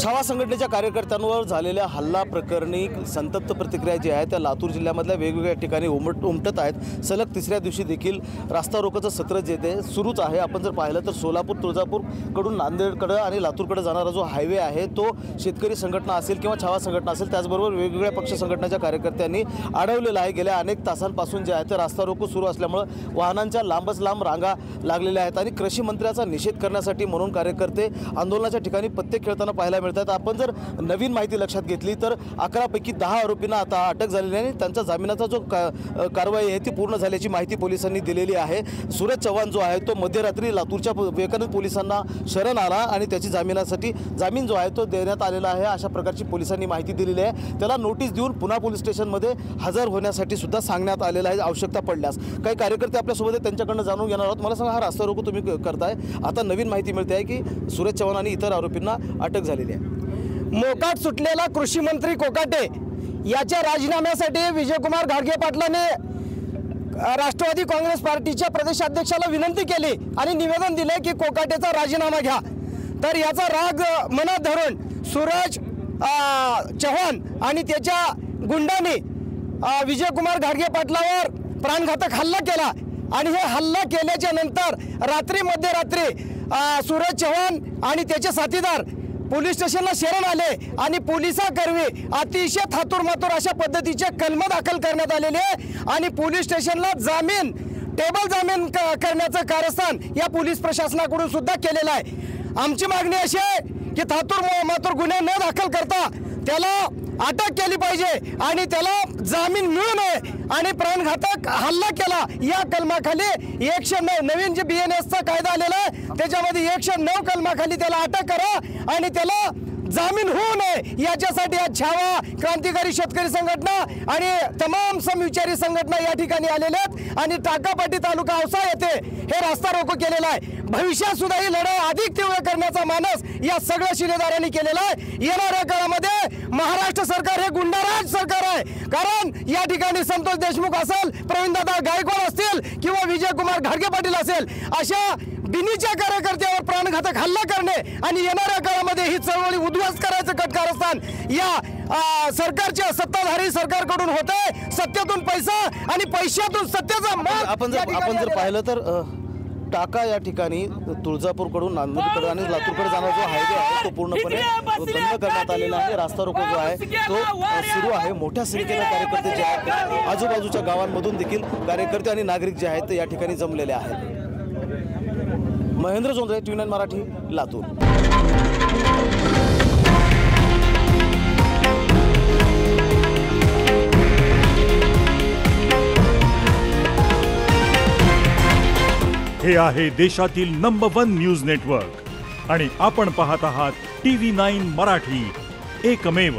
छावा संघटनेच्या कार्यकर्त्यांवर झालेल्या हल्ला प्रकरणी संतप्त प्रतिक्रिया जी आहे त्या लातूर जिल्ह्यामधल्या वेगवेगळ्या ठिकाणी उमटत आहेत। सलग तिसऱ्या दिवशी देखील रास्ता रोकोचं सत्र जे ते सुरूच आहे। आपण जर पाहिलं तर सोलापूर तुळजापूर कडून नांदेडकडे आणि लातूरकडे जाणारा जो हायवे आहे तो शेतकरी संघटना असेल किंवा छावा संघटना असेल त्याचबरोबर वेगवेगळ्या पक्ष संघटनाच्या कार्यकर्त्यांनी अडवलेला आहे। गेल्या अनेक तासांपासून जे आहे ते रास्ता रोको सुरू असल्यामुळे वाहनांच्या लांबच लांब रांगा लागलेल्या आहेत आणि कृषी मंत्र्याचा निषेध करण्यासाठी म्हणून कार्यकर्ते आंदोलनाच्या ठिकाणी पत्ते खेळताना पाहायला मिळतात। आपण जर नवीन माहिती लक्षात घेतली तर 11 पैकी 10 आरोपींना आता अटक झालेली आहे आणि त्यांचा जामिनाचा जो कारवाई आहे ती पूर्ण झाल्याची माहिती पोलिसांनी दिलेली आहे। सूरज चव्हाण जो आहे तो मध्यरात्री लातूरच्या विवेकानंद पोलिसांना शरण आला आणि त्याची जामीन जो आहे तो देण्यात आलेला आहे अशा प्रकारची पोलिसांनी माहिती दिलेली आहे। त्याला नोटीस देऊन पुन्हा पोलीस स्टेशनमध्ये हजर होण्यासाठी सुद्धा सांगण्यात आलेलं आहे आवश्यकता पडल्यास। काही कार्यकर्ते आपल्यासोबत त्यांच्याकडनं जाणून घेणार आहोत। मला सांगा, हा रास्ता रोको तुम्ही करताय, आता नवीन माहिती मिळते आहे की सूरज चव्हाण आणि इतर आरोपींना अटक झालेली आहे। मोकाट सुटलेला कृषी मंत्री कोकाटे याच्या राजीनाम्यासाठी विजयकुमार घाडगे पाटलांनी राष्ट्रवादी काँग्रेस पार्टीच्या प्रदेशाध्यक्षाला विनंती केली आणि निवेदन दिले की कोकाटेचा राजीनामा घ्या। तर याचा राग मनात धरून सूरज चव्हाण आणि त्याच्या गुंडांनी विजयकुमार घाडगे पाटलावर प्राणघातक हल्ला केला आणि हे हल्ला केल्याच्या नंतर मध्यरात्री सूरज चव्हाण आणि त्याचे साथीदार पोलीस स्टेशनला शरण आले आणि पोलिसांकरवी अतिशय थातुरमातुर अशा पद्धतीचे कलम दाखल करण्यात आलेले आणि पोलीस स्टेशनला टेबल जामीन करण्याचं कारस्थान या पोलीस प्रशासनाकडून सुद्धा केलेलं आहे। आमची मागणी अशी आहे की थातुरमातुर गुन्हे न दाखल करता त्याला अटक केली पाहिजे आणि त्याला जामीन मिळू नये आणि प्राणघातक हल्ला केला या कलमाखाली 109 नवीन जे BNS चा कायदा आलेला आहे त्याच्यामध्ये 109 कलमाखाली त्याला अटक करा आणि त्याला जामीन होऊ नये याच्यासाठी आज छावा क्रांतिकारी शेतकरी संघटना आणि तमाम समविचारी संघटना या ठिकाणी आलेल्या आहेत आणि टाकापाटी तालुका औसा येथे हे रास्ता रोको केलेला आहे। भविष्यात सुद्धा ही लढाई अधिक तीव्र करण्याचा मानस या सगळ्या शिलेदारांनी केलेला आहे। येणाऱ्या काळामध्ये महाराष्ट्र सरकार हे गुंडाराज सरकार आहे, कारण या ठिकाणी संतोष देशमुख असेल, प्रवीणदादा गायकवाड असतील किंवा विजयकुमार घाडगे पाटील असेल अशा बिनीच्या कार्यकर्त्यावर प्राणघातक हल्ला करणे आणि येणाऱ्या काळामध्ये ही चळवळी उद्ध्वस्त करायचं कटकारस्थान या सरकारच्या सत्ताधारी सरकारकडून होतंय। सत्तेतून पैसा आणि पैशातून सत्तेचा माग। आपण जर पाहिलं तर टाका या ठिकाणी तुळजापूरकडून नांदेडकडे आणि लातूरकडे जाणारा जो हायवे आहे तो पूर्णपणे बंद करण्यात आलेला आहे। रास्ता रोको जो आहे तो सुरू आहे। मोठ्या संख्येने कार्यकर्ते जे आहेत आजूबाजूच्या गावांमधून देखील कार्यकर्ते आणि नागरिक जे आहेत या ठिकाणी जमलेले आहेत। महेंद्र जोंधळे, TV9 मराठी, लातूर। हे आहे देशातील नंबर 1 न्यूज नेटवर्क आणि आपण पाहत आहात TV9 मराठी, एकमेव।